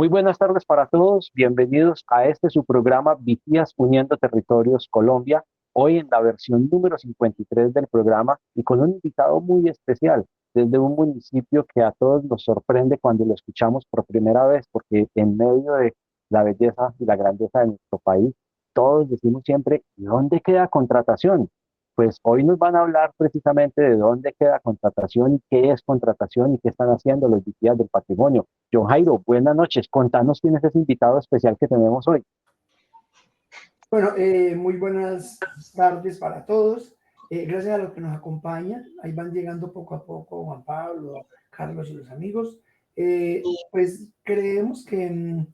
Muy buenas tardes para todos. Bienvenidos a este su programa Vigías Uniendo Territorios Colombia. Hoy en la versión número 53 del programa y con un invitado muy especial desde un municipio que a todos nos sorprende cuando lo escuchamos por primera vez, porque en medio de la belleza y la grandeza de nuestro país, todos decimos siempre, ¿y dónde queda Contratación? Pues hoy nos van a hablar precisamente de dónde queda Contratación y qué es Contratación y qué están haciendo los vigías del patrimonio. John Jairo, buenas noches. Contanos quién es ese invitado especial que tenemos hoy. Bueno, muy buenas tardes para todos. Gracias a los que nos acompañan. Ahí van llegando poco a poco Juan Pablo, Carlos y los amigos. Pues creemos que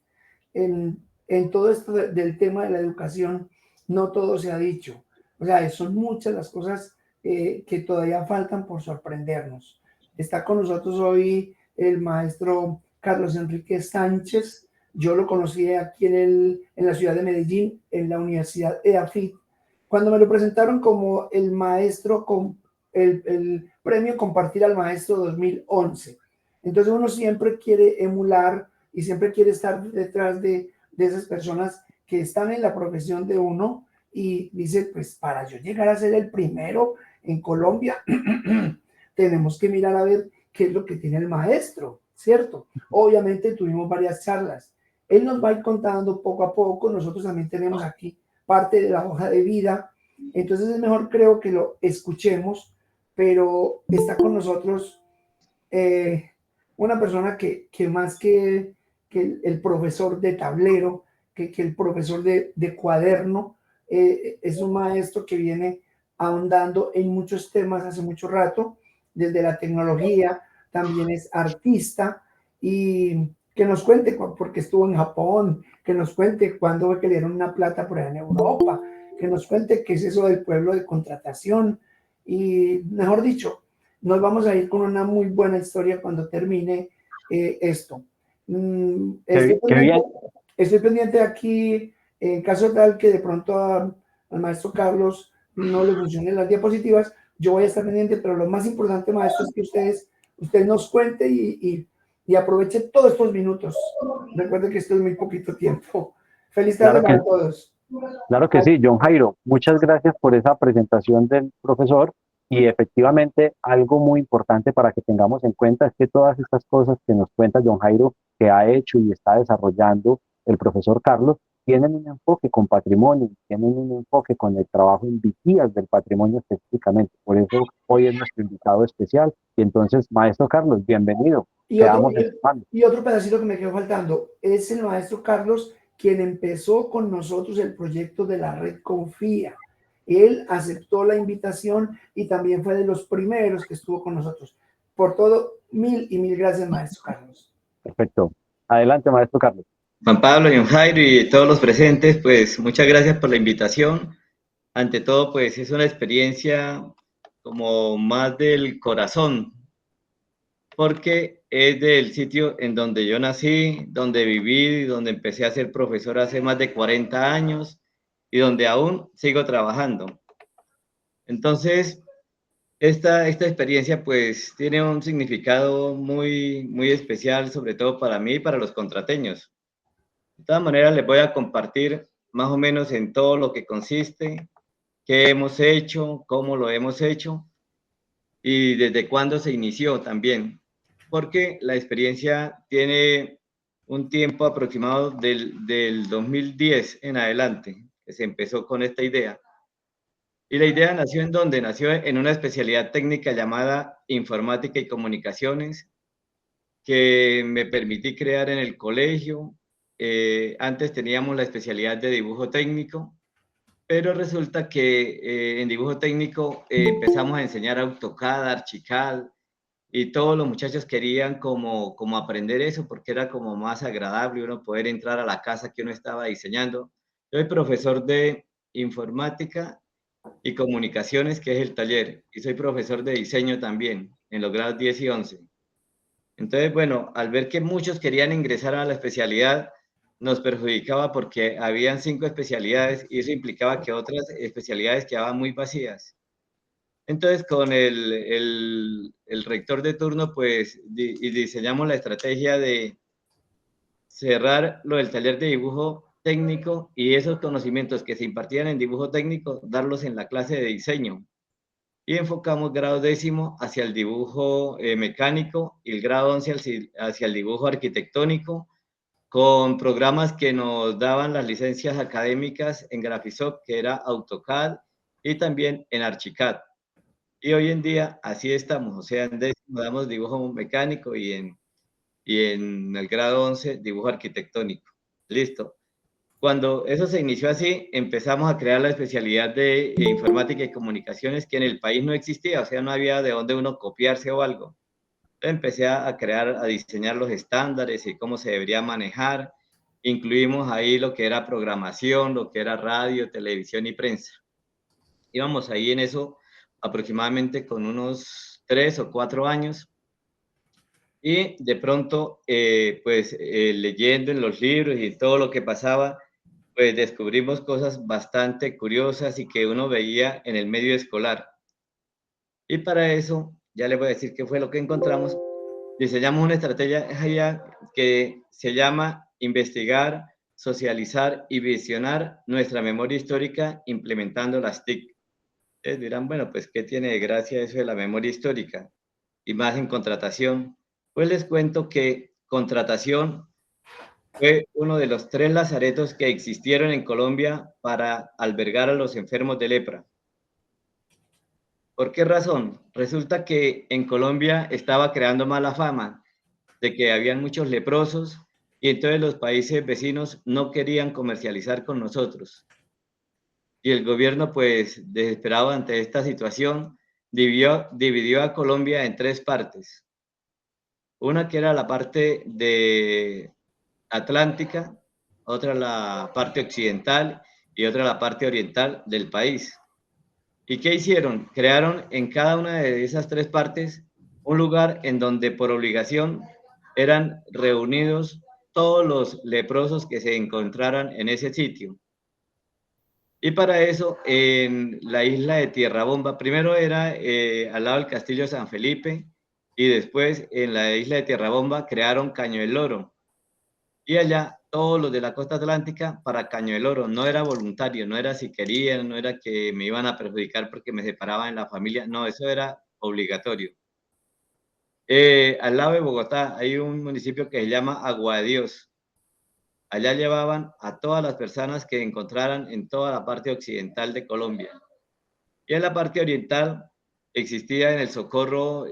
en todo esto del tema de la educación no todo se ha dicho. O sea, son muchas las cosas que todavía faltan por sorprendernos. Está con nosotros hoy el maestro Carlos Enrique Sánchez. Yo lo conocí aquí en la ciudad de Medellín, en la Universidad EAFIT, cuando me lo presentaron como el maestro con el premio Compartir al Maestro 2011. Entonces uno siempre quiere emular y siempre quiere estar detrás de esas personas que están en la profesión de uno y dice, pues para yo llegar a ser el primero en Colombia, tenemos que mirar a ver qué es lo que tiene el maestro, ¿cierto? Obviamente tuvimos varias charlas. Él nos va a ir contando poco a poco, nosotros también tenemos aquí parte de la hoja de vida, entonces es mejor creo que lo escuchemos, pero está con nosotros eh, una persona que más que el profesor de tablero, que el profesor de cuaderno, es un maestro que viene ahondando en muchos temas hace mucho rato, desde la tecnología, también es artista y que nos cuente, porque estuvo en Japón, que nos cuente cuándo fue que le dieron una plata por allá en Europa, que nos cuente qué es eso del pueblo de contratación y, mejor dicho, nos vamos a ir con una muy buena historia cuando termine esto. Qué bien. Estoy pendiente aquí, en caso tal que de pronto al maestro Carlos no le funcionen las diapositivas, yo voy a estar pendiente, pero lo más importante, maestro, es que usted nos cuente y aproveche todos estos minutos. Recuerde que esto es muy poquito tiempo. Feliz tarde Claro que, para todos. claro que sí, John Jairo. Muchas gracias por esa presentación del profesor. Y efectivamente, algo muy importante para que tengamos en cuenta es que todas estas cosas que nos cuenta John Jairo, que ha hecho y está desarrollando el profesor Carlos, tienen un enfoque con patrimonio, tienen un enfoque con el trabajo en vigías del patrimonio específicamente. Por eso hoy es nuestro invitado especial. Y entonces, maestro Carlos, bienvenido. Y otro, Quedamos en sus manos. y otro pedacito que me quedó faltando es el maestro Carlos, quien empezó con nosotros el proyecto de la red Confía. Él aceptó la invitación y también fue de los primeros que estuvo con nosotros. Por todo, mil y mil gracias, maestro Carlos. Perfecto. Adelante, maestro Carlos. Juan Pablo, John Jairo y todos los presentes, pues muchas gracias por la invitación. Ante todo, pues es una experiencia como más del corazón, porque es del sitio en donde yo nací, donde viví, donde empecé a ser profesor hace más de 40 años y donde aún sigo trabajando. Entonces, esta experiencia pues tiene un significado muy especial, sobre todo para mí y para los contrateños. De todas maneras, les voy a compartir más o menos en todo lo que consiste, qué hemos hecho, cómo lo hemos hecho y desde cuándo se inició también, porque la experiencia tiene un tiempo aproximado del 2010 en adelante, que se empezó con esta idea. Y la idea nació en donde nació en una especialidad técnica llamada Informática y Comunicaciones, que me permití crear en el colegio. Antes teníamos la especialidad de dibujo técnico, pero resulta que en dibujo técnico empezamos a enseñar AutoCAD, Archicad, y todos los muchachos querían como aprender eso porque era como más agradable uno poder entrar a la casa que uno estaba diseñando. Yo soy profesor de informática y comunicaciones, que es el taller, y soy profesor de diseño también en los grados 10 y 11. Entonces, bueno, al ver que muchos querían ingresar a la especialidad, nos perjudicaba porque habían 5 especialidades y eso implicaba que otras especialidades quedaban muy vacías. Entonces, con el rector de turno, pues, y diseñamos la estrategia de cerrar lo del taller de dibujo técnico y esos conocimientos que se impartían en dibujo técnico, darlos en la clase de diseño. Y enfocamos grado 10º hacia el dibujo mecánico y el grado 11 hacia el dibujo arquitectónico, con programas que nos daban las licencias académicas en Graphisoft, que era AutoCAD, y también en Archicad. Y hoy en día así estamos, o sea, en 10º damos dibujo mecánico y en el grado 11 dibujo arquitectónico. Listo. Cuando eso se inició así, empezamos a crear la especialidad de informática y comunicaciones que en el país no existía, o sea, no había de dónde uno copiarse o algo. Empecé a crear, a diseñar los estándares y cómo se debería manejar. Incluimos ahí lo que era programación, lo que era radio, televisión y prensa. Íbamos ahí en eso aproximadamente con unos 3 o 4 años. Y de pronto, leyendo en los libros y todo lo que pasaba, pues descubrimos cosas bastante curiosas y que uno veía en el medio escolar. Y para eso, ya les voy a decir qué fue lo que encontramos. Diseñamos una estrategia que se llama investigar, socializar y visionar nuestra memoria histórica implementando las TIC. Ustedes dirán, bueno, pues, ¿qué tiene de gracia eso de la memoria histórica? Y más en contratación. Pues les cuento que contratación fue uno de los 3 lazaretos que existieron en Colombia para albergar a los enfermos de lepra. ¿Por qué razón? Resulta que en Colombia estaba creando mala fama de que habían muchos leprosos y entonces los países vecinos no querían comercializar con nosotros. Y el gobierno, pues, desesperado ante esta situación, dividió a Colombia en 3 partes. Una que era la parte de atlántica, otra la parte occidental y otra la parte oriental del país. ¿Y qué hicieron? Crearon en cada una de esas 3 partes un lugar en donde por obligación eran reunidos todos los leprosos que se encontraran en ese sitio. Y para eso, en la isla de Tierra Bomba, primero era al lado del Castillo de San Felipe y después en la isla de Tierra Bomba crearon Caño del Oro. Y allá todos los de la costa atlántica para Caño del Oro. No era voluntario, no era si querían, no era que me iban a perjudicar porque me separaban en la familia, no, eso era obligatorio. Al lado de Bogotá hay un municipio que se llama Agua de Dios. Allá llevaban a todas las personas que encontraran en toda la parte occidental de Colombia. Y en la parte oriental existió en el Socorro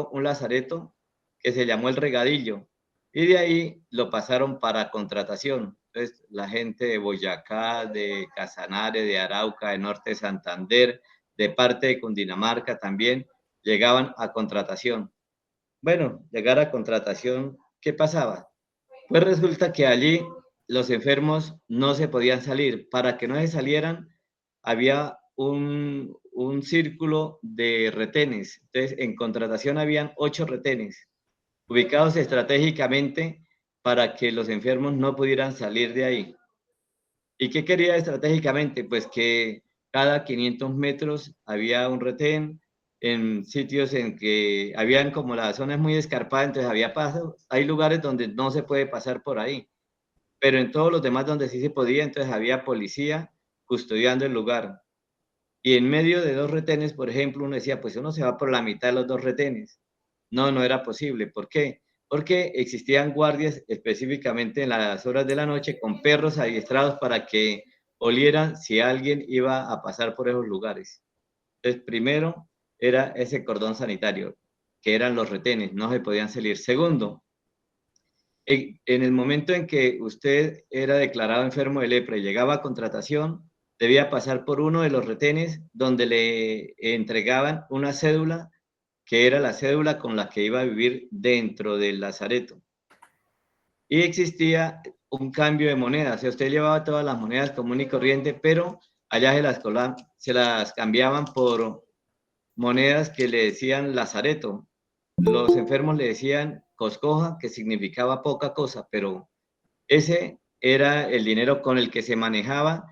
un lazareto que se llamó El Regadillo. Y de ahí lo pasaron para contratación. Entonces, la gente de Boyacá, de Casanare, de Arauca, de Norte de Santander, de parte de Cundinamarca también, llegaban a contratación. Bueno, llegar a contratación, ¿qué pasaba? Pues resulta que allí los enfermos no se podían salir. Para que no se salieran, había un círculo de retenes. Entonces, en contratación habían 8 retenes ubicados estratégicamente para que los enfermos no pudieran salir de ahí. ¿Y qué quería estratégicamente? Pues que cada 500 metros había un retén en sitios en que habían como la zona es muy escarpada, entonces había paso. Hay lugares donde no se puede pasar por ahí, pero en todos los demás donde sí se podía, entonces había policía custodiando el lugar. Y en medio de 2 retenes, por ejemplo, uno decía, pues uno se va por la mitad de los 2 retenes. No, no era posible. ¿Por qué? Porque existían guardias específicamente en las horas de la noche con perros adiestrados para que olieran si alguien iba a pasar por esos lugares. Entonces, primero era ese cordón sanitario, que eran los retenes, no se podían salir. Segundo, en el momento en que usted era declarado enfermo de lepra y llegaba a contratación, debía pasar por uno de los retenes donde le entregaban una cédula que era la cédula con la que iba a vivir dentro del lazareto. Y existía un cambio de moneda, o sea, usted llevaba todas las monedas común y corriente, pero allá se las cambiaban por monedas que le decían lazareto. Los enfermos le decían coscoja, que significaba poca cosa, pero ese era el dinero con el que se manejaba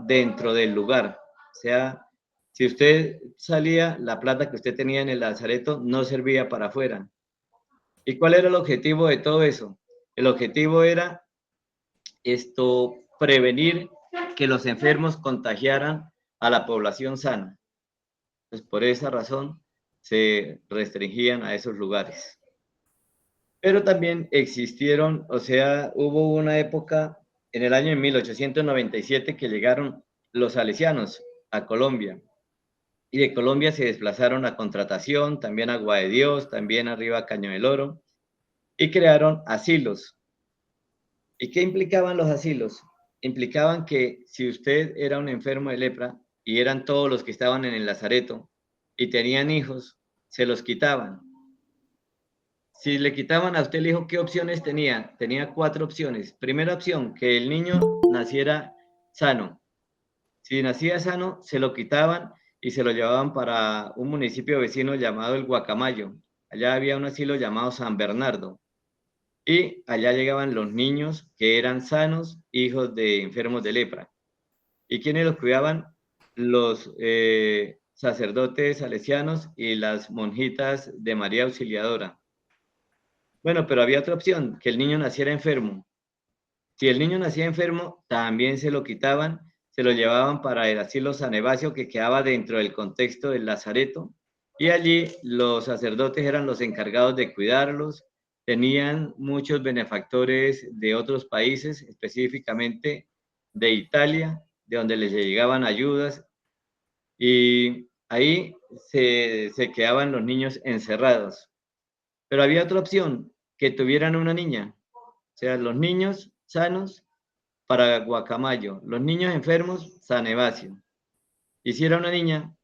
dentro del lugar. O sea, si usted salía, la plata que usted tenía en el lazareto no servía para afuera. ¿Y cuál era el objetivo de todo eso? El objetivo era prevenir que los enfermos contagiaran a la población sana. Pues por esa razón se restringían a esos lugares. Pero también existieron, o sea, hubo una época en el año 1897 que llegaron los salesianos a Colombia. Y de Colombia se desplazaron a Contratación, también a Agua de Dios, también arriba a Caño del Oro, y crearon asilos. ¿Y qué implicaban los asilos? Implicaban que si usted era un enfermo de lepra y eran todos los que estaban en el lazareto y tenían hijos, se los quitaban. Si le quitaban a usted el hijo, ¿qué opciones tenía? Tenía 4 opciones. Primera opción, que el niño naciera sano. Si nacía sano, se lo quitaban y se lo llevaban para un municipio vecino llamado El Guacamayo. Allá había un asilo llamado San Bernardo. Y allá llegaban los niños que eran sanos, hijos de enfermos de lepra. ¿Y quiénes los cuidaban? Los sacerdotes salesianos y las monjitas de María Auxiliadora. Bueno, pero había otra opción, que el niño naciera enfermo. Si el niño nacía enfermo, también se lo quitaban, se lo llevaban para el asilo San Evasio, que quedaba dentro del contexto del lazareto, y allí los sacerdotes eran los encargados de cuidarlos. Tenían muchos benefactores de otros países, específicamente de Italia, de donde les llegaban ayudas, y ahí se quedaban los niños encerrados. Pero había otra opción, que tuvieran una niña, o sea, los niños sanos para Guacamayo, los niños enfermos, San Evasio. Y si era una niña,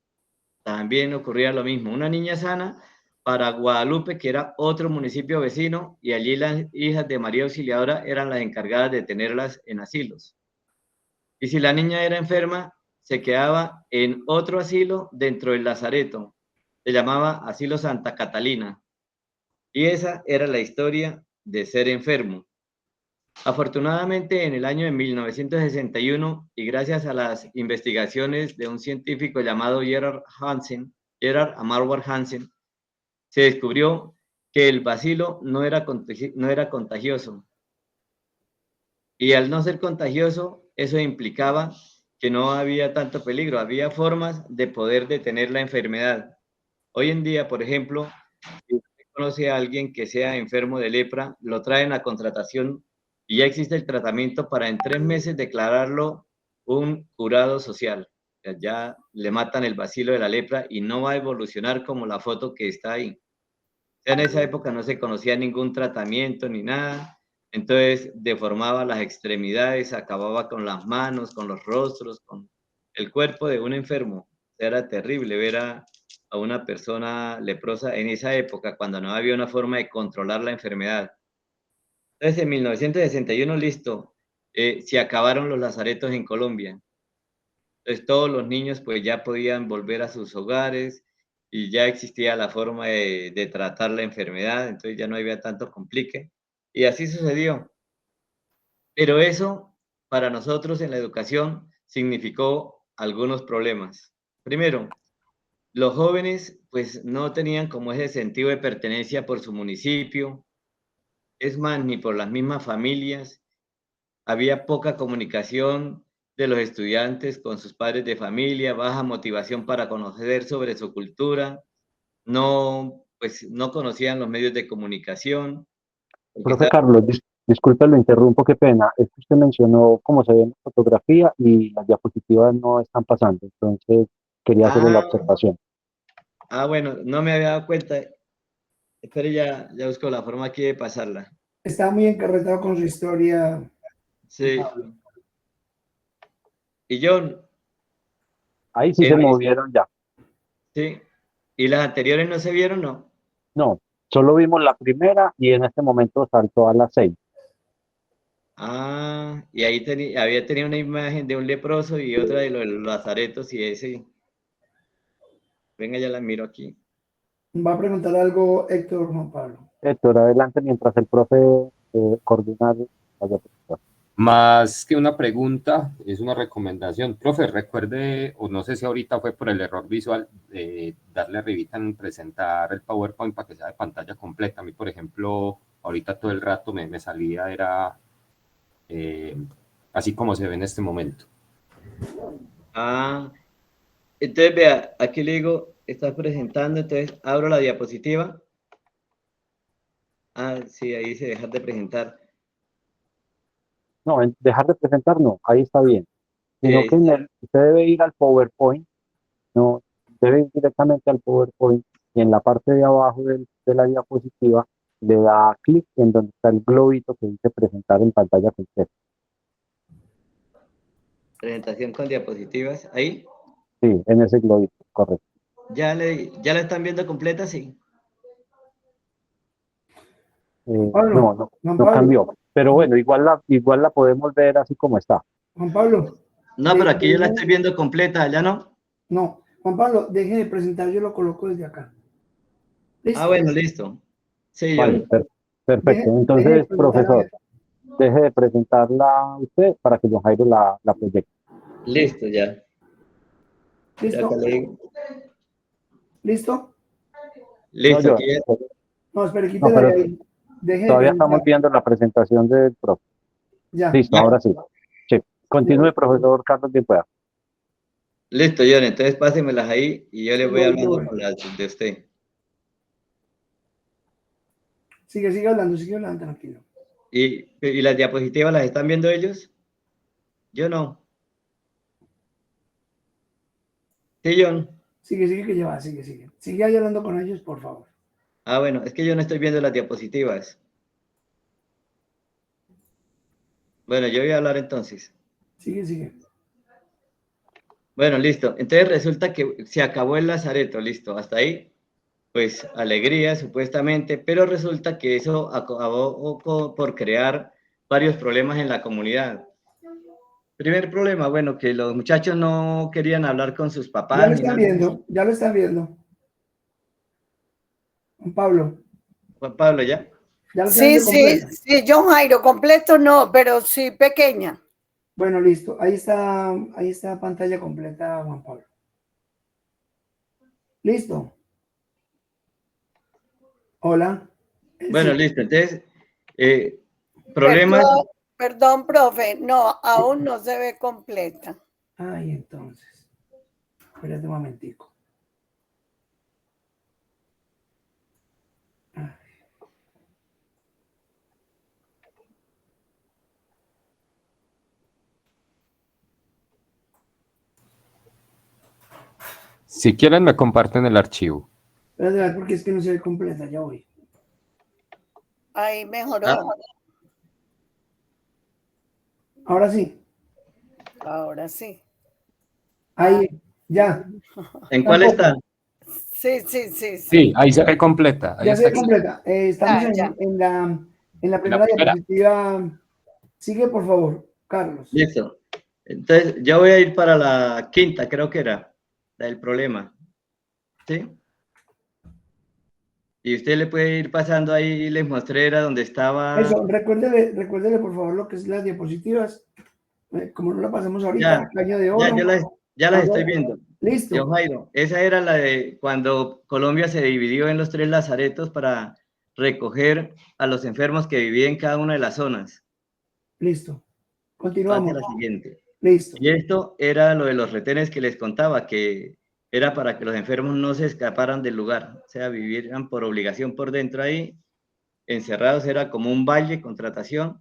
también ocurría lo mismo, una niña sana para Guadalupe, que era otro municipio vecino, y allí las hijas de María Auxiliadora eran las encargadas de tenerlas en asilos. Y si la niña era enferma, se quedaba en otro asilo dentro del lazareto, se llamaba Asilo Santa Catalina. Y esa era la historia de ser enfermo. Afortunadamente, en el año de 1961, y gracias a las investigaciones de un científico llamado Gerard Amarwar Hansen, se descubrió que el bacilo no era contagioso. Y al no ser contagioso, eso implicaba que no había tanto peligro, había formas de poder detener la enfermedad. Hoy en día, por ejemplo, si usted conoce a alguien que sea enfermo de lepra, lo traen a Contratación y ya existe el tratamiento para en 3 meses declararlo un curado social. O sea, ya le matan el bacilo de la lepra y no va a evolucionar como la foto que está ahí. O sea, en esa época no se conocía ningún tratamiento ni nada, entonces deformaba las extremidades, acababa con las manos, con los rostros, con el cuerpo de un enfermo. Era terrible ver a una persona leprosa en esa época, cuando no había una forma de controlar la enfermedad. Entonces, en 1961, listo, se acabaron los lazaretos en Colombia. Entonces, todos los niños pues ya podían volver a sus hogares y ya existía la forma de tratar la enfermedad, entonces ya no había tanto complique. Y así sucedió. Pero eso, para nosotros en la educación, significó algunos problemas. Primero, los jóvenes pues no tenían como ese sentido de pertenencia por su municipio, es más, ni por las mismas familias. Había poca comunicación de los estudiantes con sus padres de familia, baja motivación para conocer sobre su cultura, no, pues no conocían los medios de comunicación, porque Profe Carlos, disculpe, lo interrumpo, qué pena. Es que usted mencionó cómo se ve en la fotografía y las diapositivas no están pasando, entonces quería hacerle la ah, observación. bueno, no me había dado cuenta. Espere, ya busco la forma aquí de pasarla. Está muy encarretado con su historia, Sí, Pablo. y John, Ahí sí se en, movieron ya. sí, y las anteriores no se vieron, ¿no? No, solo vimos la primera y en este momento saltó a las 6. Y ahí había tenido una imagen de un leproso y otra de los lazaretos y ese. Venga, ya la miro aquí. Va a preguntar algo Héctor Juan Pablo. Héctor, adelante mientras el profe coordina las diapositivas. Más que una pregunta, es una recomendación. Profe, recuerde, o no sé si ahorita fue por el error visual, darle arribita en presentar el PowerPoint para que sea de pantalla completa. A mí, por ejemplo, ahorita todo el rato me salía, era así como se ve en este momento. Ah, entonces vea, aquí le digo, estás presentando, entonces abro la diapositiva. Ah, sí, ahí dice dejar de presentar. No, dejar de presentar no, ahí está bien. Sí, Sino ahí que está. usted debe ir al PowerPoint, no, debe ir directamente al PowerPoint y en la parte de abajo de la diapositiva le da clic en donde está el globito que dice presentar en pantalla completa. Presentación con diapositivas. Ahí. Sí, en ese globito, correcto. ¿Ya la están viendo completa? Sí. Juan Pablo, No, Juan no Pablo, cambió. Pero bueno, igual la podemos ver así como está. Juan Pablo, No, pero aquí yo la estoy viendo completa, ¿ya no? no, Juan Pablo, deje de presentar, yo lo coloco desde acá. Ah, ¿Listo? bueno, listo. Sí, Vale, John. perfecto. Deje de Entonces, presentar, a profesor, ver. deje de presentarla usted para que John Jairo la proyecte. Listo, ya. Ya acá ¿Listo? le digo. ¿Listo? No, Listo, yo, aquí ya. No, espere, no, quítela de pero ahí. Deje de todavía estamos presentar. viendo la presentación del profe. Ya. Listo, ahora sí. Sí. Ya. Continúe, profesor Carlos, quien pueda. Listo, John. Entonces pásemelas ahí y yo le Sí, voy yo hablando voy. con las de usted. Sigue hablando, tranquilo. ¿Y las diapositivas las están viendo ellos? Yo no. Sí, John. Sigue que lleva, sigue. Sigue ahí hablando con ellos, por favor. Ah, bueno, es que yo no estoy viendo las diapositivas. Bueno, yo voy a hablar entonces. Sigue. Bueno, listo. Entonces resulta que se acabó el lazareto, listo. Hasta ahí, pues alegría supuestamente, pero resulta que eso acabó por crear varios problemas en la comunidad. Primer problema, bueno, que los muchachos no querían hablar con sus Ya papás lo ni están nada de viendo, eso. ya lo están viendo. Juan Pablo, Juan Pablo, ¿ya? ya lo están Sí, viendo sí, completa. sí, John Jairo, completo no, pero sí pequeña. Bueno, listo. Ahí está pantalla completa, Juan Pablo. ¿Listo? Hola. Bueno, Sí. listo. Entonces, problemas. Perdón, profe, no, aún no se ve completa. Ay, entonces. Espérate un momentico. Si quieren, me comparten el archivo. Espérate, a ver, porque es que no se ve completa, ya voy. Ahí mejoró. Ah, Ahora sí. Ahora sí. Ahí, ya. ¿en cuál Tampoco. está? Sí. Sí, ahí se ve completa. Ahí Ya se está. ve completa. Estamos Ya. en la En la primera primera. diapositiva. Sigue, por favor, Carlos. Listo. Entonces, ya voy a ir para la quinta, creo que era, la del problema. ¿Sí? Y usted le puede ir pasando ahí, les mostré, era donde estaba. Eso, recuérdele, por favor, lo que es las diapositivas. Como no la pasamos ahorita, Ya, caña de ya, oro. ya las estoy Ahora, viendo. John listo. Jairo, esa era la de cuando Colombia se dividió en los 3 lazaretos para recoger a los enfermos que vivían en cada una de las zonas. Listo. Pase a Continuamos. la siguiente. Listo. Y esto era lo de los retenes que les contaba, que era para que los enfermos no se escaparan del lugar, o sea, vivieran por obligación por dentro ahí, encerrados, era como un valle, contratación.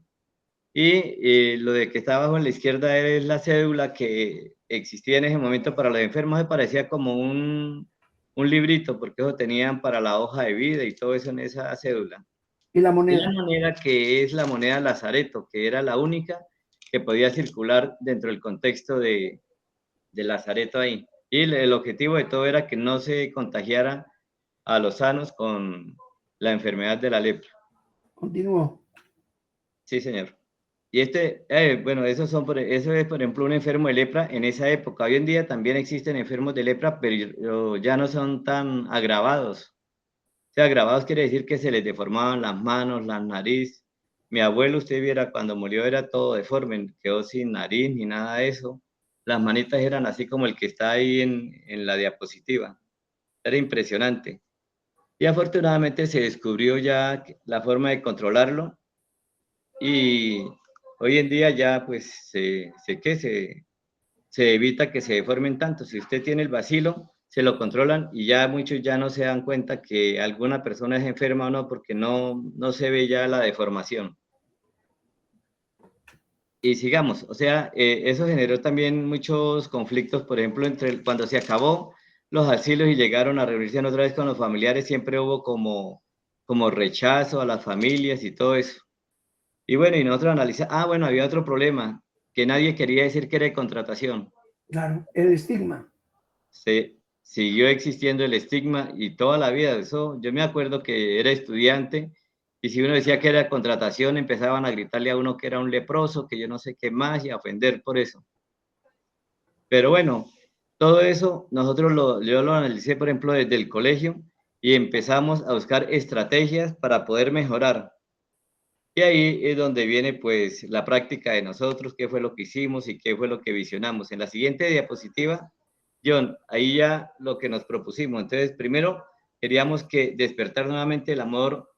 Y lo de que está abajo en la izquierda es la cédula que existía en ese momento para los enfermos, se parecía como un librito, porque eso tenían para la hoja de vida y todo eso en esa cédula. Y la Y la moneda. moneda que es la moneda Lazareto, que era la única que podía circular dentro del contexto de Lazareto ahí. Y el objetivo de todo era que no se contagiara a los sanos con la enfermedad de la lepra. Continúo. Sí, señor. Y bueno, eso es, por ejemplo, un enfermo de lepra en esa época. Hoy en día también existen enfermos de lepra, pero ya no son tan agravados. O sea, agravados quiere decir que se les deformaban las manos, la nariz, Mi abuelo, usted viera, cuando murió era todo deforme, quedó sin nariz ni nada de eso. Las manitas eran así como el que está ahí en la diapositiva. Era impresionante. Y afortunadamente se descubrió ya la forma de controlarlo y hoy en día ya pues se evita que se deformen tanto. Si usted tiene el bacilo, se lo controlan y ya muchos ya no se dan cuenta que alguna persona es enferma o no porque no se ve ya la deformación. Y sigamos, o sea, eso generó también muchos conflictos, por ejemplo, cuando se acabó los asilos y llegaron a reunirse otra vez con los familiares, siempre hubo como rechazo a las familias y todo eso. Y bueno, y nosotros analizamos, bueno, había otro problema, que nadie quería decir que era de contratación. Claro, el estigma. Se siguió existiendo el estigma y toda la vida, eso, yo me acuerdo que era estudiante y si uno decía que era contratación, empezaban a gritarle a uno que era un leproso, que yo no sé qué más, y a ofender por eso. Pero bueno, todo eso yo lo analicé, por ejemplo, desde el colegio y empezamos a buscar estrategias para poder mejorar. Y ahí es donde viene pues la práctica de nosotros, qué fue lo que hicimos y qué fue lo que visionamos. En la siguiente diapositiva, John, ahí ya lo que nos propusimos. Entonces, primero queríamos que despertar nuevamente el amor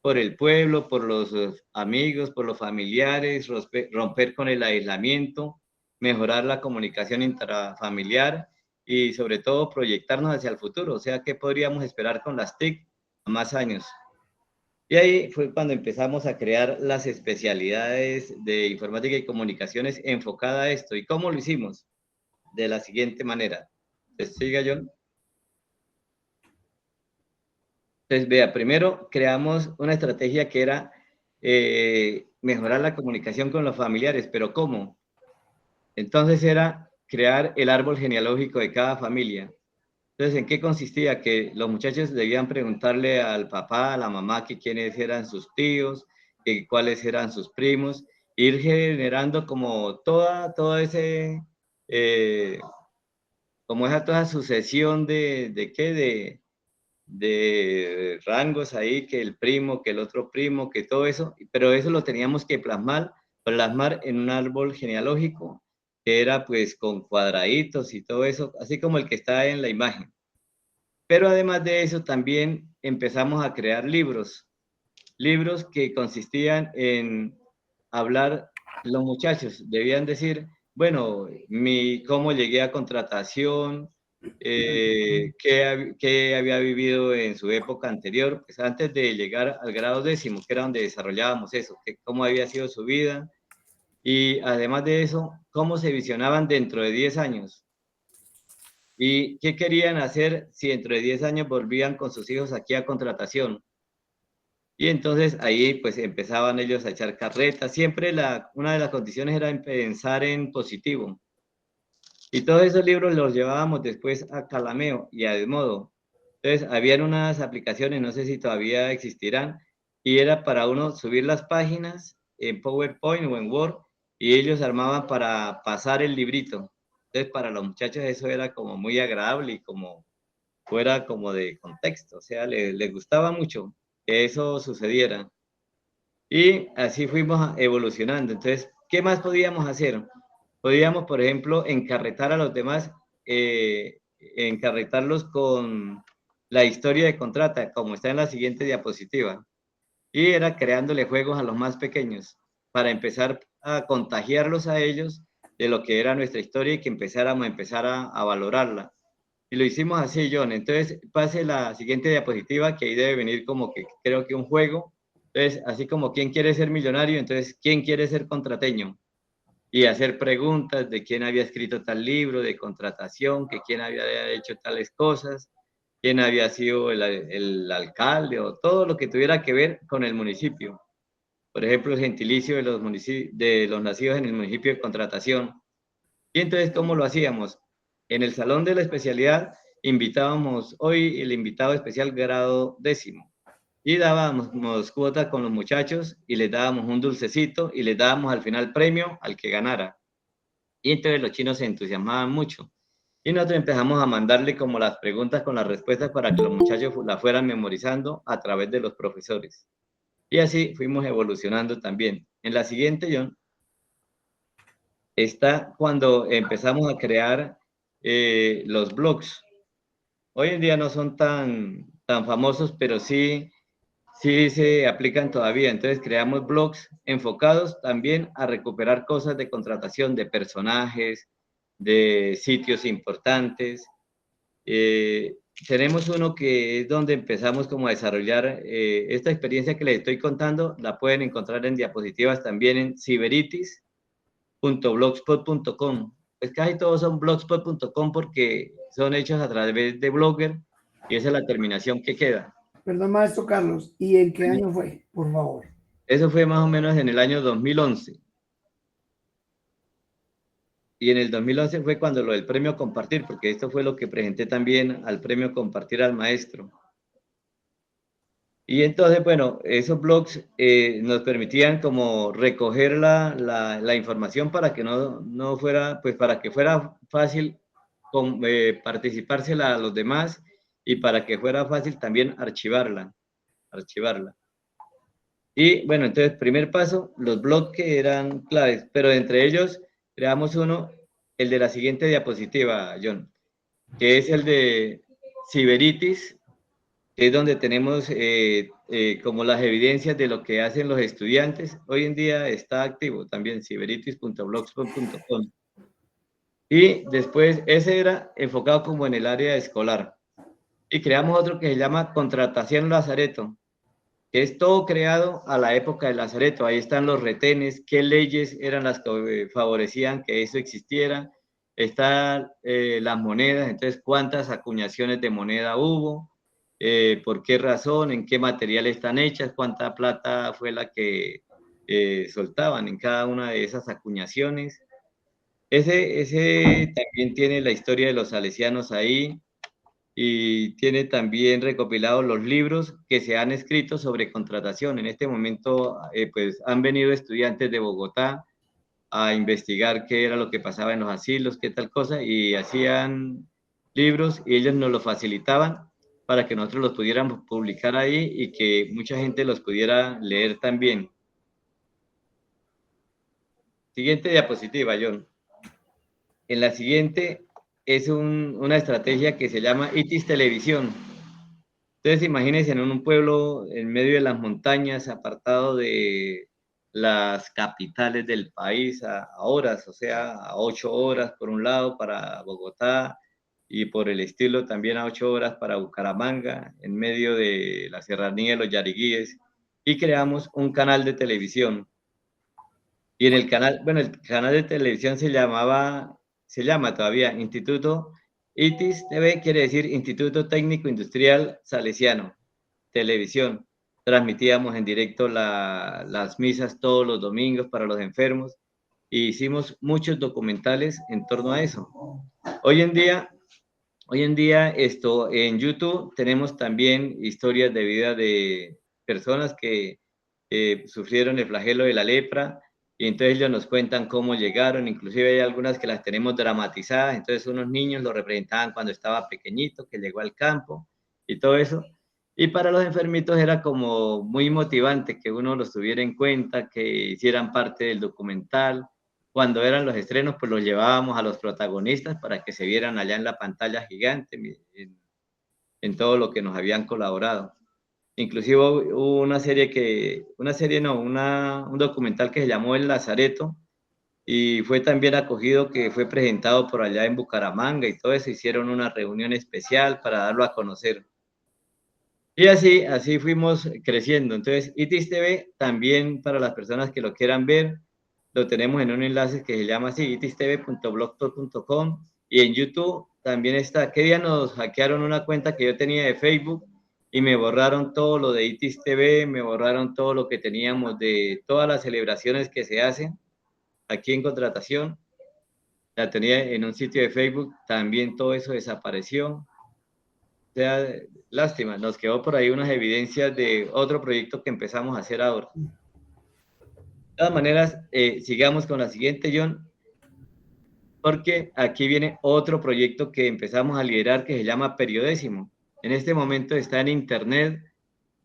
por el pueblo, por los amigos, por los familiares, romper con el aislamiento, mejorar la comunicación intrafamiliar y sobre todo proyectarnos hacia el futuro, o sea, ¿qué podríamos esperar con las TIC a más años? Y ahí fue cuando empezamos a crear las especialidades de informática y comunicaciones enfocada a esto. ¿Y cómo lo hicimos? De la siguiente manera. Entonces, siga, John. Entonces, vea, primero creamos una estrategia que era mejorar la comunicación con los familiares, pero ¿cómo? Entonces era crear el árbol genealógico de cada familia. Entonces, ¿en qué consistía? Que los muchachos debían preguntarle al papá, a la mamá, que quiénes eran sus tíos, que cuáles eran sus primos, ir generando como toda ese, eh, como esa toda sucesión de qué, de rangos ahí, que el primo, que el otro primo, que todo eso, pero eso lo teníamos que plasmar en un árbol genealógico, que era pues con cuadraditos y todo eso, así como el que está en la imagen. Pero además de eso, también empezamos a crear libros que consistían en hablar, los muchachos debían decir, bueno, cómo llegué a contratación, qué había vivido en su época anterior, pues antes de llegar al grado 10º, que era donde desarrollábamos eso, cómo había sido su vida, y además de eso, cómo se visionaban dentro de 10 años. ¿Y qué querían hacer si dentro de 10 años volvían con sus hijos aquí a contratación? Y entonces ahí pues empezaban ellos a echar carretas. Siempre una de las condiciones era pensar en positivo. Y todos esos libros los llevábamos después a Calameo y a Edmodo. Entonces habían unas aplicaciones, no sé si todavía existirán, y era para uno subir las páginas en PowerPoint o en Word y ellos armaban para pasar el librito. Entonces, para los muchachos eso era como muy agradable y como fuera como de contexto, o sea, les gustaba mucho que eso sucediera. Y así fuimos evolucionando. Entonces, ¿qué más podíamos hacer? Podíamos, por ejemplo, encarretar a los demás, encarretarlos con la historia de contrata, como está en la siguiente diapositiva. Y era creándole juegos a los más pequeños para empezar a contagiarlos a ellos de lo que era nuestra historia y que empezáramos a valorarla. Y lo hicimos así, John. Entonces, pase la siguiente diapositiva, que ahí debe venir como que creo que un juego. Entonces, así como quién quiere ser millonario, entonces, ¿quién quiere ser contrateño? Y hacer preguntas de quién había escrito tal libro de contratación, que quién había hecho tales cosas, quién había sido el alcalde o todo lo que tuviera que ver con el municipio. Por ejemplo, el gentilicio de los nacidos en el municipio de Contratación. Y entonces, ¿cómo lo hacíamos? En el salón de la especialidad invitábamos hoy el invitado especial grado 10º y dábamos cuotas con los muchachos y les dábamos un dulcecito y les dábamos al final premio al que ganara. Y entonces los chinos se entusiasmaban mucho. Y nosotros empezamos a mandarle como las preguntas con las respuestas para que los muchachos las fueran memorizando a través de los profesores. Y así fuimos evolucionando también. En la siguiente, John, está cuando empezamos a crear los blogs. Hoy en día no son tan famosos, pero sí se aplican todavía. Entonces creamos blogs enfocados también a recuperar cosas de contratación de personajes, de sitios importantes. Tenemos uno que es donde empezamos como a desarrollar esta experiencia que les estoy contando. La pueden encontrar en diapositivas también en ciberitis.blogspot.com. Pues casi todos son blogspot.com porque son hechos a través de Blogger y esa es la terminación que queda. Perdón, maestro Carlos, ¿y en qué año fue, por favor? Eso fue más o menos en el año 2011. Y en el 2011 fue cuando lo del premio Compartir, porque esto fue lo que presenté también al premio Compartir al maestro. Y entonces, bueno, esos blogs nos permitían como recoger la información para que no fuera, pues para que fuera fácil participársela a los demás y para que fuera fácil también archivarla. Y bueno, entonces, primer paso, los blogs que eran claves, pero entre ellos creamos uno, el de la siguiente diapositiva, John, que es el de Ciberitis, que es donde tenemos como las evidencias de lo que hacen los estudiantes. Hoy en día está activo también, ciberitis.blogspot.com. Y después, ese era enfocado como en el área escolar. Y creamos otro que se llama Contratación Lazareto, que es todo creado a la época de Lazareto. Ahí están los retenes, qué leyes eran las que favorecían que eso existiera. Están las monedas, entonces cuántas acuñaciones de moneda hubo, por qué razón, en qué material están hechas, cuánta plata fue la que soltaban en cada una de esas acuñaciones. Ese también tiene la historia de los salesianos ahí y tiene también recopilados los libros que se han escrito sobre contratación. En este momento, pues han venido estudiantes de Bogotá a investigar qué era lo que pasaba en los asilos, qué tal cosa, y hacían libros y ellos nos los facilitaban para que nosotros los pudiéramos publicar ahí y que mucha gente los pudiera leer también. Siguiente diapositiva, John. En la siguiente es una estrategia que se llama ITIS Televisión. Entonces, imagínense en un pueblo en medio de las montañas, apartado de las capitales del país a horas, o sea, a 8 horas por un lado para Bogotá y por el estilo también a 8 horas para Bucaramanga, en medio de la serranía de los Yariguíes, y creamos un canal de televisión. Y en el canal, bueno, el canal de televisión se llama todavía Instituto ITIS TV, quiere decir Instituto Técnico Industrial Salesiano, televisión. Transmitíamos en directo las misas todos los domingos para los enfermos e hicimos muchos documentales en torno a eso. Hoy en día esto en YouTube tenemos también historias de vida de personas que sufrieron el flagelo de la lepra y entonces ellos nos cuentan cómo llegaron, inclusive hay algunas que las tenemos dramatizadas, entonces unos niños lo representaban cuando estaba pequeñito, que llegó al campo y todo eso. Y para los enfermitos era como muy motivante que uno los tuviera en cuenta, que hicieran parte del documental. Cuando eran los estrenos, pues los llevábamos a los protagonistas para que se vieran allá en la pantalla gigante, en todo lo que nos habían colaborado. Inclusive hubo un documental que se llamó El Lazareto y fue también acogido, que fue presentado por allá en Bucaramanga y todo eso, hicieron una reunión especial para darlo a conocer. Y así fuimos creciendo. Entonces, ITIS TV también para las personas que lo quieran ver, lo tenemos en un enlace que se llama así, itistv.blogspot.com, y en YouTube también está. ¿Qué día nos hackearon una cuenta que yo tenía de Facebook y me borraron todo lo de ITIS TV, me borraron todo lo que teníamos de todas las celebraciones que se hacen aquí en contratación? La tenía en un sitio de Facebook, también todo eso desapareció. O sea, lástima, nos quedó por ahí unas evidencias de otro proyecto que empezamos a hacer ahora. De todas maneras, sigamos con la siguiente, John, porque aquí viene otro proyecto que empezamos a liderar que se llama Periodésimo. En este momento está en internet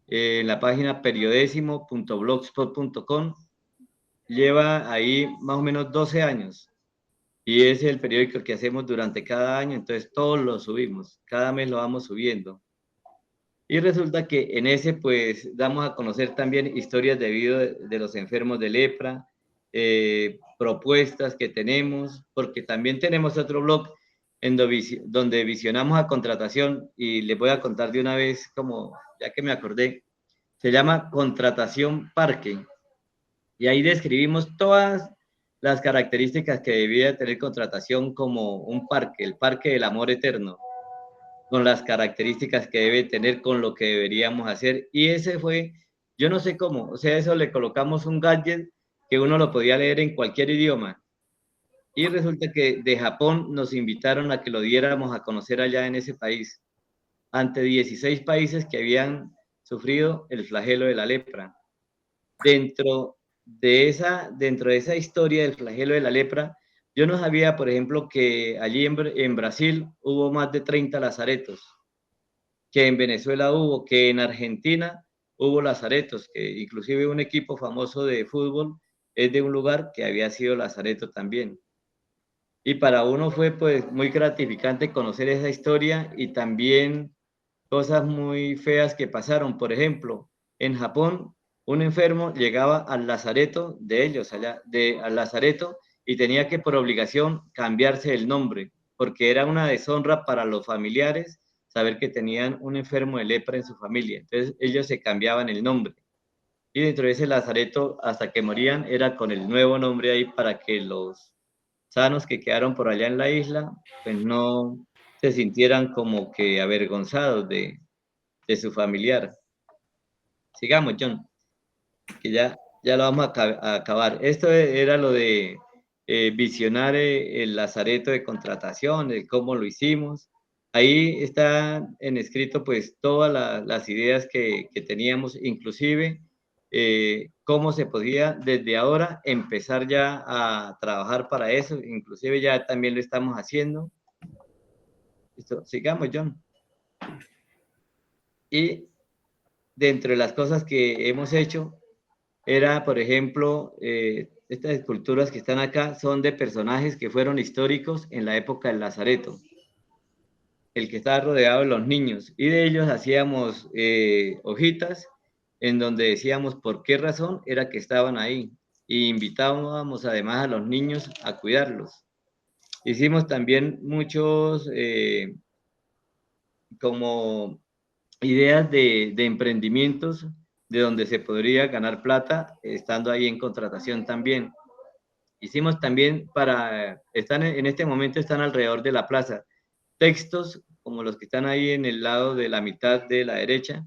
en la página periodesimo.blogspot.com. Lleva ahí más o menos 12 años y es el periódico que hacemos durante cada año, entonces todos lo subimos, cada mes lo vamos subiendo. Y resulta que en ese pues damos a conocer también historias de vida de los enfermos de lepra, propuestas que tenemos, porque también tenemos otro blog donde visionamos a contratación y les voy a contar de una vez, como ya que me acordé, se llama Contratación Parque y ahí describimos todas las características que debía tener contratación como un parque, el parque del amor eterno, con las características que debe tener, con lo que deberíamos hacer. Y ese fue, yo no sé cómo, o sea, eso le colocamos un gadget que uno lo podía leer en cualquier idioma. Y resulta que de Japón nos invitaron a que lo diéramos a conocer allá en ese país, ante 16 países que habían sufrido el flagelo de la lepra. Dentro de esa historia del flagelo de la lepra, yo no sabía, por ejemplo, que allí en Brasil hubo más de 30 lazaretos, que en Venezuela hubo, que en Argentina hubo lazaretos, que inclusive un equipo famoso de fútbol es de un lugar que había sido lazareto también. Y para uno fue pues muy gratificante conocer esa historia y también cosas muy feas que pasaron. Por ejemplo, en Japón, un enfermo llegaba al lazareto de ellos, al lazareto, y tenía que por obligación cambiarse el nombre, porque era una deshonra para los familiares saber que tenían un enfermo de lepra en su familia. Entonces ellos se cambiaban el nombre. Y dentro de ese lazareto, hasta que morían, era con el nuevo nombre ahí para que los sanos que quedaron por allá en la isla, pues no se sintieran como que avergonzados de su familiar. Sigamos, John, que ya lo vamos a acabar. Esto era lo de visionar el lazareto de contratación, de cómo lo hicimos. Ahí está en escrito pues todas las ideas que teníamos, inclusive cómo se podía desde ahora empezar ya a trabajar para eso, inclusive ya también lo estamos haciendo. Listo, sigamos, John. Y dentro de las cosas que hemos hecho, era, por ejemplo, estas esculturas que están acá son de personajes que fueron históricos en la época del Lazareto, el que estaba rodeado de los niños, y de ellos hacíamos hojitas en donde decíamos por qué razón era que estaban ahí, y invitábamos además a los niños a cuidarlos. Hicimos también muchos como ideas de emprendimientos de donde se podría ganar plata estando ahí en contratación también. Hicimos también en este momento están alrededor de la plaza, textos como los que están ahí en el lado de la mitad de la derecha,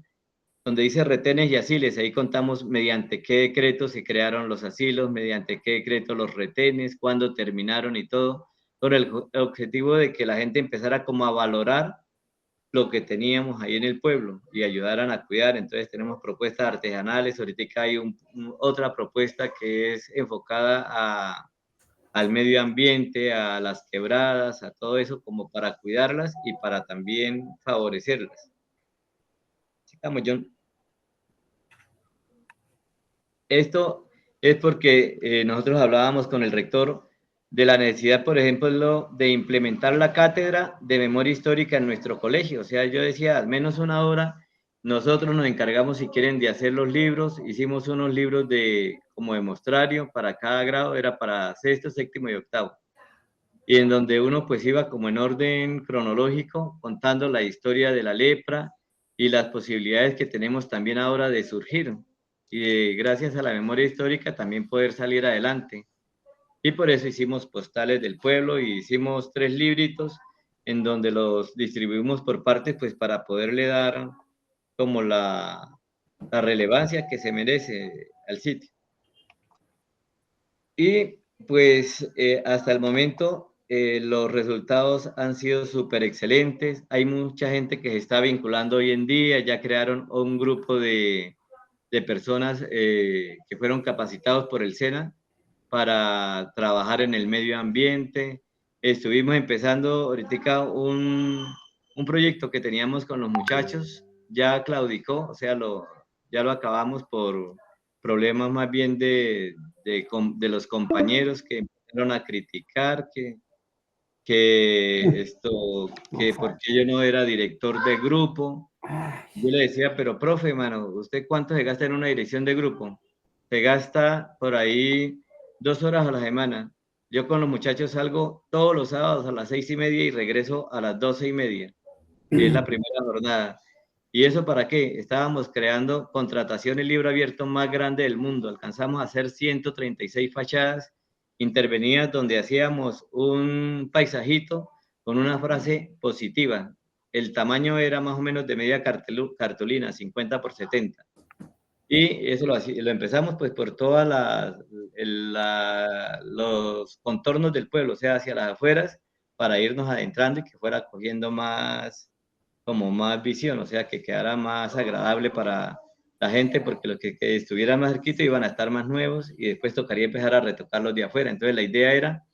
donde dice retenes y asiles, ahí contamos mediante qué decreto se crearon los asilos, mediante qué decreto los retenes, cuándo terminaron y todo, con el objetivo de que la gente empezara como a valorar lo que teníamos ahí en el pueblo y ayudaran a cuidar. Entonces tenemos propuestas artesanales, ahorita hay otra propuesta que es enfocada al medio ambiente, a las quebradas, a todo eso como para cuidarlas y para también favorecerlas. Sigamos, John. Esto es porque nosotros hablábamos con el rector de la necesidad, por ejemplo, de implementar la cátedra de memoria histórica en nuestro colegio. O sea, yo decía, al menos una hora, nosotros nos encargamos, si quieren, de hacer los libros. Hicimos unos libros como de mostrario para cada grado, era para sexto, séptimo y octavo. Y en donde uno pues iba como en orden cronológico, contando la historia de la lepra y las posibilidades que tenemos también ahora de surgir. Y gracias a la memoria histórica también poder salir adelante. Y por eso hicimos postales del pueblo y hicimos 3 libritos en donde los distribuimos por partes, pues para poderle dar como la relevancia que se merece al sitio. Y pues hasta el momento los resultados han sido súper excelentes. Hay mucha gente que se está vinculando hoy en día, ya crearon un grupo de personas que fueron capacitados por el SENA para trabajar en el medio ambiente. Estuvimos empezando ahorita un proyecto que teníamos con los muchachos, ya claudicó, o sea, ya lo acabamos por problemas más bien de los compañeros que empezaron a criticar que porque yo no era director de grupo. Yo le decía, pero profe, mano, ¿usted cuánto se gasta en una dirección de grupo? Se gasta por ahí 2 horas a la semana. Yo con los muchachos salgo todos los sábados a las 6:30 y regreso a las 12:30, que es la primera jornada. ¿Y eso para qué? Estábamos creando contratación en libro abierto más grande del mundo. Alcanzamos a hacer 136 fachadas intervenidas donde hacíamos un paisajito con una frase positiva. El tamaño era más o menos de media cartulina, 50 por 70. Y eso lo empezamos pues por todos los contornos del pueblo, o sea, hacia las afueras, para irnos adentrando y que fuera cogiendo como más visión, o sea, que quedara más agradable para la gente, porque los que estuvieran más cerquita iban a estar más nuevos y después tocaría empezar a retocarlos de afuera. Entonces la idea era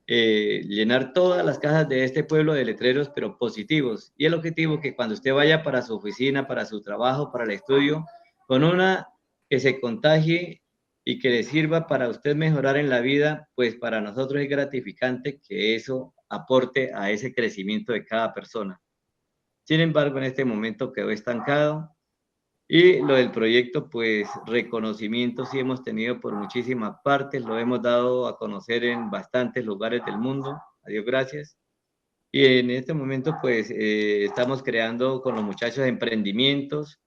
llenar todas las casas de este pueblo de letreros, pero positivos. Y el objetivo que cuando usted vaya para su oficina, para su trabajo, para el estudio, con una que se contagie y que le sirva para usted mejorar en la vida, pues para nosotros es gratificante que eso aporte a ese crecimiento de cada persona. Sin embargo, en este momento quedó estancado. Y lo del proyecto, pues reconocimiento sí hemos tenido por muchísimas partes, lo hemos dado a conocer en bastantes lugares del mundo, a Dios gracias. Y en este momento, pues estamos creando con los muchachos emprendimientos,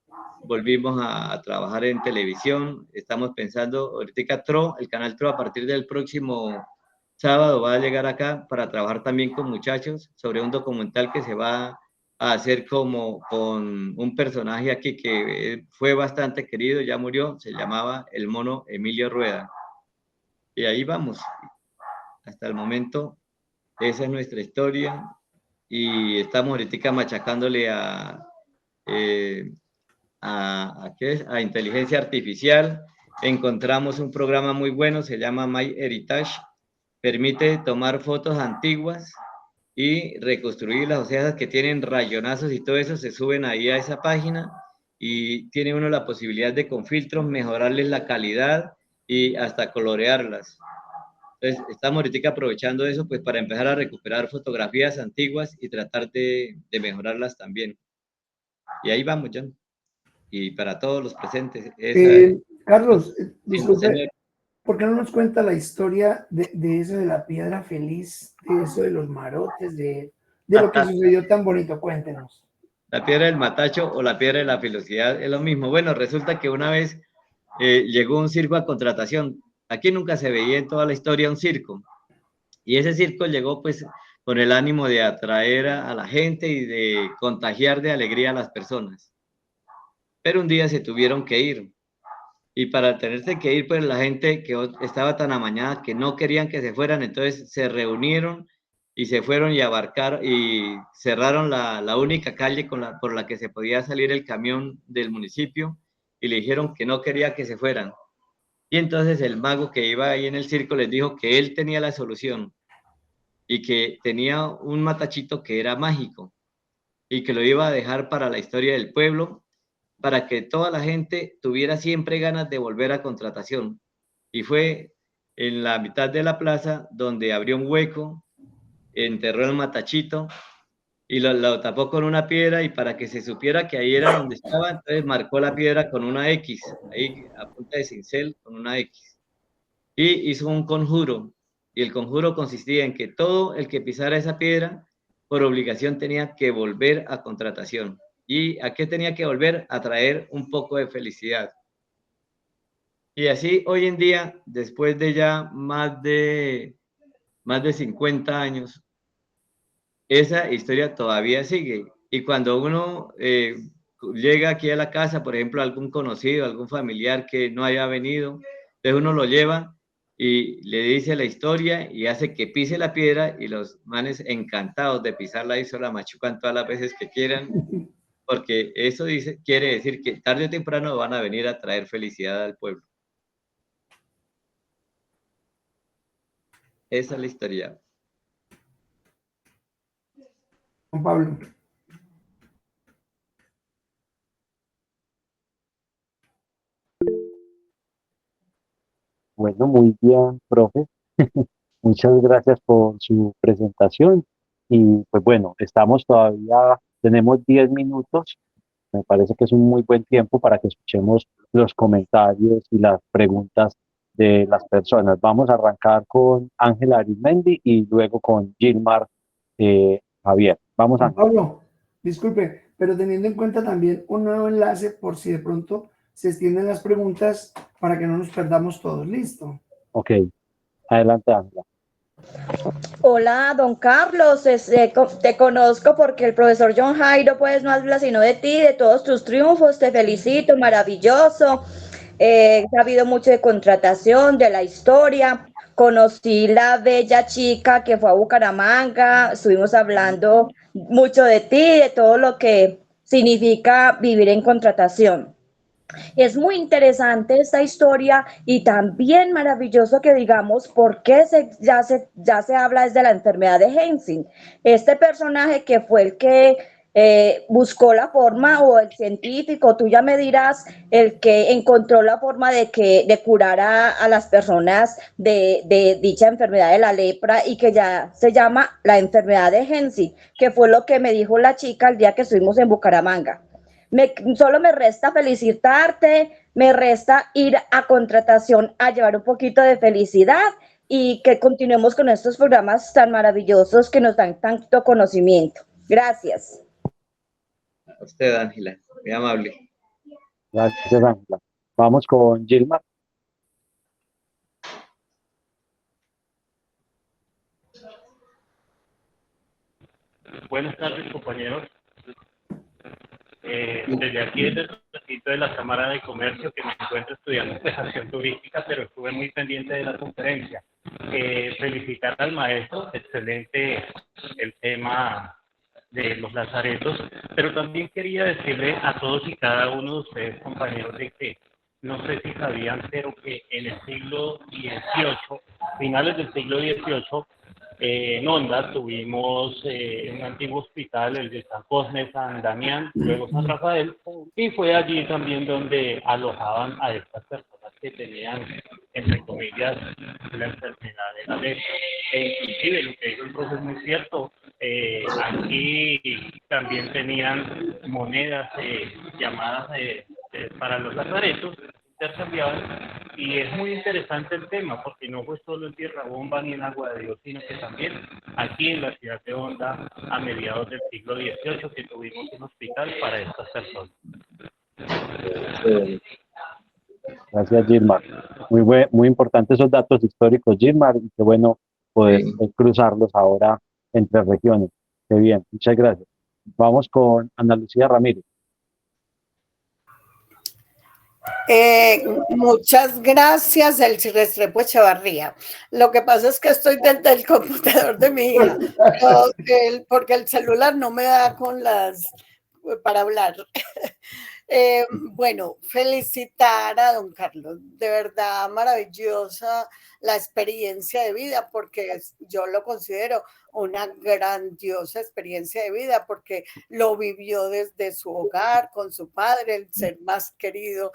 volvimos a trabajar en televisión, estamos pensando, ahorita TRO, el canal TRO a partir del próximo sábado va a llegar acá para trabajar también con muchachos sobre un documental que se va a hacer como con un personaje aquí que fue bastante querido, ya murió, se llamaba el mono Emilio Rueda. Y ahí vamos. Hasta el momento, esa es nuestra historia y estamos ahorita machacándole ¿qué es? A inteligencia artificial. Encontramos un programa muy bueno, se llama MyHeritage, permite tomar fotos antiguas y reconstruirlas, o sea, esas que tienen rayonazos y todo eso se suben ahí a esa página y tiene uno la posibilidad de con filtros mejorarles la calidad y hasta colorearlas. Entonces, estamos ahorita aprovechando eso pues para empezar a recuperar fotografías antiguas y tratar de mejorarlas también. Y ahí vamos, John. Y para todos los presentes. Carlos, Sí, disculpe, señor. ¿por qué no nos cuenta la historia de eso de la piedra feliz, de eso de los marotes, de lo que sucedió tan bonito? Cuéntenos. La piedra del matacho o la piedra de la felicidad es lo mismo. Bueno, resulta que una vez llegó un circo a contratación. Aquí nunca se veía en toda la historia un circo. Y ese circo llegó pues con el ánimo de atraer a la gente y de contagiar de alegría a las personas. Pero un día se tuvieron que ir. Y para tenerse que ir, pues la gente que estaba tan amañada que no querían que se fueran, entonces se reunieron y se fueron y abarcaron y cerraron la única calle por la que se podía salir el camión del municipio y le dijeron que no quería que se fueran. Y entonces el mago que iba ahí en el circo les dijo que él tenía la solución y que tenía un matachito que era mágico y que lo iba a dejar para la historia del pueblo, para que toda la gente tuviera siempre ganas de volver a contratación. Y fue en la mitad de la plaza donde abrió un hueco, enterró el matachito y lo tapó con una piedra y para que se supiera que ahí era donde estaba, entonces marcó la piedra con una X, ahí a punta de cincel con una X. Y hizo un conjuro y el conjuro consistía en que todo el que pisara esa piedra por obligación tenía que volver a contratación. ¿Y a qué tenía que volver? A traer un poco de felicidad. Y así hoy en día, después de ya más de 50 años, esa historia todavía sigue. Y cuando uno llega aquí a la casa, por ejemplo, algún conocido, algún familiar que no haya venido, entonces uno lo lleva y le dice la historia y hace que pise la piedra y los manes encantados de pisarla y se la machucan todas las veces que quieran, porque eso quiere decir que tarde o temprano van a venir a traer felicidad al pueblo. Esa es la historia. Juan Pablo. Bueno, muy bien, profe. Muchas gracias por su presentación. Y pues bueno, tenemos 10 minutos. Me parece que es un muy buen tiempo para que escuchemos los comentarios y las preguntas de las personas. Vamos a arrancar con Ángela Arismendi y luego con Gilmar Javier. Vamos, Juan Ángela. Pablo, disculpe, pero teniendo en cuenta también un nuevo enlace por si de pronto se extienden las preguntas para que no nos perdamos todos. Listo. Ok, adelante, Ángela. Hola, don Carlos, te conozco porque el profesor John Jairo pues no habla sino de ti, de todos tus triunfos, te felicito, maravilloso. He sabido mucho de contratación, de la historia. Conocí la bella chica que fue a Bucaramanga, estuvimos hablando mucho de ti, de todo lo que significa vivir en contratación. Es muy interesante esta historia y también maravilloso que digamos por qué ya se habla desde la enfermedad de Hansen. Este personaje que fue el que buscó la forma, o el científico, tú ya me dirás, el que encontró la forma de curar a las personas de dicha enfermedad de la lepra, y que ya se llama la enfermedad de Hansen, que fue lo que me dijo la chica el día que estuvimos en Bucaramanga. Solo me resta felicitarte, me resta ir a contratación a llevar un poquito de felicidad y que continuemos con estos programas tan maravillosos que nos dan tanto conocimiento. Gracias. A usted, Ángela, muy amable. Gracias, Ángela. Vamos con Gilmar. Buenas tardes, compañeros. Desde aquí, desde el recinto de la Cámara de Comercio, que me encuentro estudiando gestión turística, pero estuve muy pendiente de la conferencia. Felicitar al maestro, excelente el tema de los lazaretos, pero también quería decirle a todos y cada uno de ustedes, compañeros, de que no sé si sabían, pero que en el siglo XVIII, finales del siglo XVIII, en Honda tuvimos un antiguo hospital, el de San Cosme, San Damián, luego San Rafael, y fue allí también donde alojaban a estas personas que tenían, entre comillas, la enfermedad de la lepra. Inclusive, lo que dijo el profesor es muy cierto, aquí también tenían monedas llamadas para los lazaretos, intercambiaban, y es muy interesante el tema porque no fue solo en Tierra Bomba ni en Agua de Dios, sino que también aquí en la ciudad de Honda a mediados del siglo XVIII que tuvimos un hospital para estas personas. Gracias, Gilmar. Muy importantes esos datos históricos, Gilmar, y qué bueno poder cruzarlos ahora entre regiones. Qué bien, muchas gracias. Vamos con Ana Lucía Ramírez. Muchas gracias, el Restrepo Echevarría. Lo que pasa es que estoy desde el computador de mi hija, porque el celular no me da para hablar. Bueno, felicitar a don Carlos, de verdad maravillosa la experiencia de vida, porque yo lo considero una grandiosa experiencia de vida, porque lo vivió desde su hogar, con su padre, el ser más querido,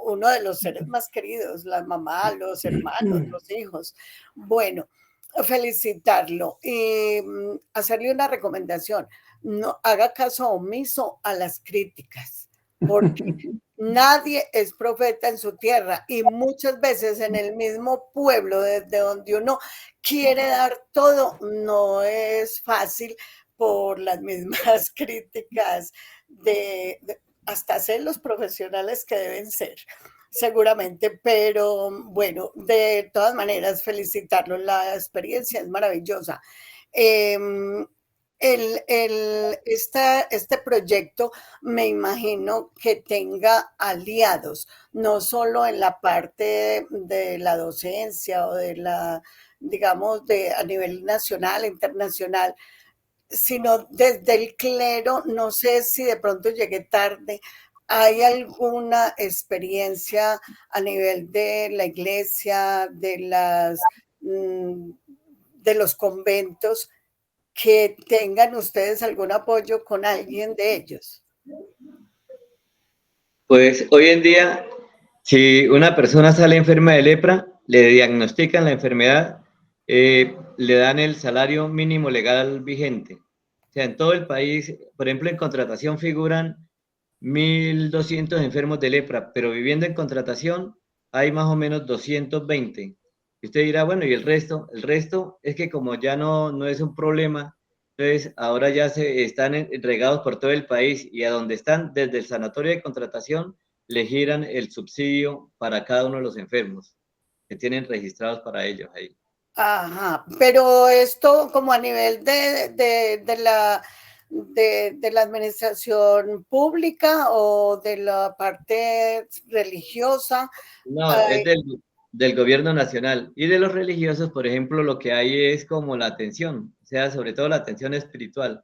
uno de los seres más queridos, la mamá, los hermanos, los hijos. Bueno, felicitarlo y hacerle una recomendación: no haga caso omiso a las críticas, porque nadie es profeta en su tierra, y muchas veces en el mismo pueblo desde donde uno quiere dar todo, no es fácil por las mismas críticas hasta ser los profesionales que deben ser, seguramente, pero bueno, de todas maneras, felicitarlo, la experiencia es maravillosa. Este proyecto me imagino que tenga aliados, no solo en la parte de la docencia o de digamos, a nivel nacional, internacional, sino desde el clero. No sé si de pronto llegué tarde. ¿Hay alguna experiencia a nivel de la iglesia, de los conventos, que tengan ustedes algún apoyo con alguien de ellos? Pues hoy en día, si una persona sale enferma de lepra, le diagnostican la enfermedad, le dan el salario mínimo legal vigente. O sea, en todo el país, por ejemplo, en contratación figuran 1.200 enfermos de lepra, pero viviendo en contratación hay más o menos 220. Y usted dirá, bueno, ¿y el resto? El resto es que como ya no es un problema, entonces ahora ya se están regados por todo el país y a donde están, desde el sanatorio de contratación, le giran el subsidio para cada uno de los enfermos que tienen registrados para ellos ahí. Ajá, pero esto como a nivel de la administración pública o de la parte religiosa. No, es del gobierno nacional. Y de los religiosos, por ejemplo, lo que hay es como la atención, o sea, sobre todo la atención espiritual.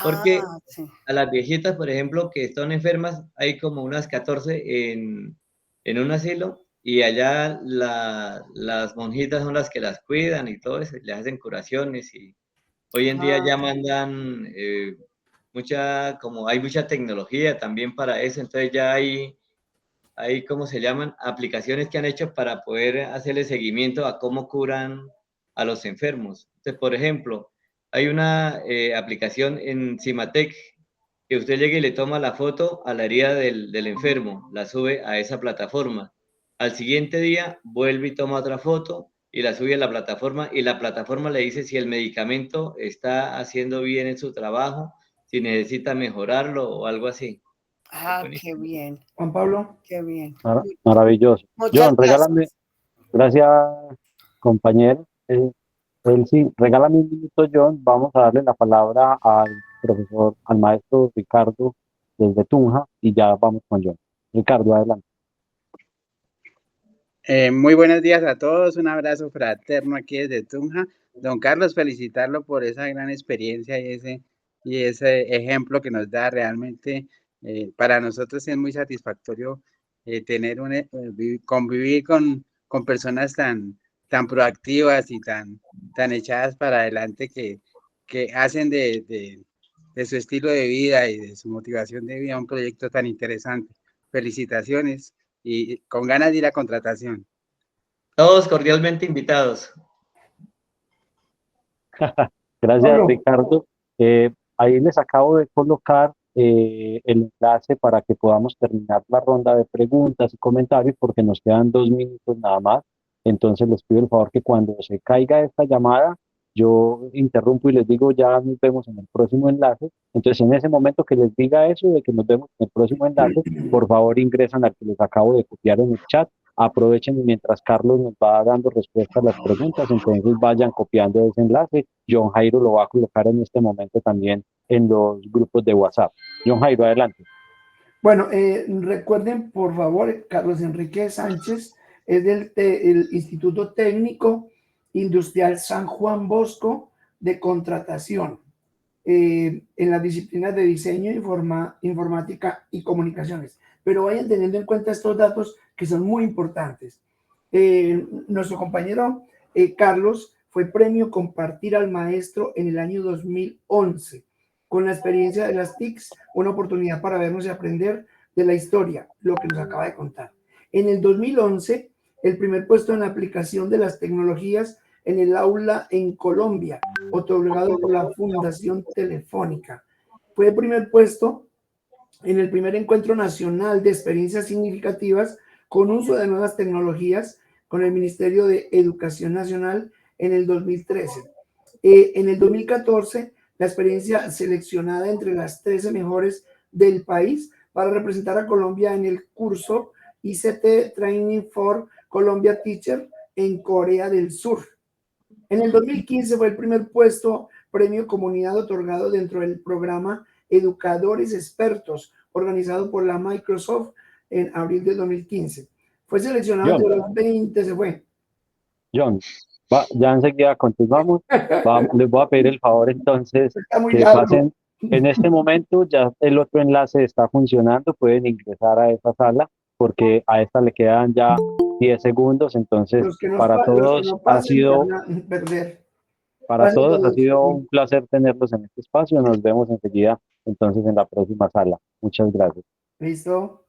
Porque Sí. a las viejitas, por ejemplo, que están enfermas, hay como unas 14 en un asilo y allá las monjitas son las que las cuidan y todo eso, les hacen curaciones y hoy en día ya mandan como hay mucha tecnología también para eso, entonces ya hay, ¿cómo se llaman? Aplicaciones que han hecho para poder hacerle seguimiento a cómo curan a los enfermos. Entonces, por ejemplo, hay una aplicación en Cimatec que usted llega y le toma la foto a la herida del enfermo, la sube a esa plataforma. Al siguiente día vuelve y toma otra foto y la sube a la plataforma y la plataforma le dice si el medicamento está haciendo bien en su trabajo, si necesita mejorarlo o algo así. Qué bien. Juan Pablo. Qué bien. Maravilloso. Muchas John, regálame, gracias, compañero. Elsie, regálame un minuto, John. Vamos a darle la palabra al profesor, al maestro Ricardo desde Tunja y ya vamos con John. Ricardo, adelante. Muy buenos días a todos, un abrazo fraterno aquí desde Tunja. Don Carlos, felicitarlo por esa gran experiencia y ese ejemplo que nos da realmente. Para nosotros es muy satisfactorio convivir con personas tan proactivas y tan echadas para adelante que hacen de su estilo de vida y de su motivación de vida un proyecto tan interesante. Felicitaciones y con ganas de ir a contratación. Todos cordialmente invitados. Gracias, Pablo. Ricardo. Ahí les acabo de colocar el enlace para que podamos terminar la ronda de preguntas y comentarios porque nos quedan 2 minutos nada más. Entonces les pido el favor que cuando se caiga esta llamada, yo interrumpo y les digo ya nos vemos en el próximo enlace. Entonces en ese momento que les diga eso de que nos vemos en el próximo enlace, por favor ingresan al que les acabo de copiar en el chat. Aprovechen y mientras Carlos nos va dando respuesta a las preguntas, entonces vayan copiando ese enlace. John Jairo lo va a colocar en este momento también en los grupos de WhatsApp. John Jairo, adelante. Bueno, recuerden, por favor, Carlos Enrique Sánchez es del Instituto Técnico Industrial San Juan Bosco de Contratación, en las disciplinas de diseño, informática y comunicaciones. Pero vayan teniendo en cuenta estos datos que son muy importantes. Nuestro compañero Carlos fue premio Compartir al Maestro en el año 2011. Con la experiencia de las TICs, una oportunidad para vernos y aprender de la historia, lo que nos acaba de contar. En el 2011, el primer puesto en la aplicación de las tecnologías en el aula en Colombia, otorgado por la Fundación Telefónica. Fue el primer puesto en el primer encuentro nacional de experiencias significativas con uso de nuevas tecnologías con el Ministerio de Educación Nacional en el 2013. En el 2014, la experiencia seleccionada entre las 13 mejores del país para representar a Colombia en el curso ICT Training for Colombia Teacher en Corea del Sur. En el 2015 fue el primer puesto premio comunidad otorgado dentro del programa Educadores Expertos, organizado por la Microsoft en abril de 2015. Fue seleccionado entre los 20, se fue. John, ya enseguida continuamos. Les voy a pedir el favor entonces que pasen en este momento, ya el otro enlace está funcionando, pueden ingresar a esa sala porque a esta le quedan ya 10 segundos, entonces para todos ha sido un placer tenerlos en este espacio. Nos vemos enseguida entonces en la próxima sala. Muchas gracias. Listo.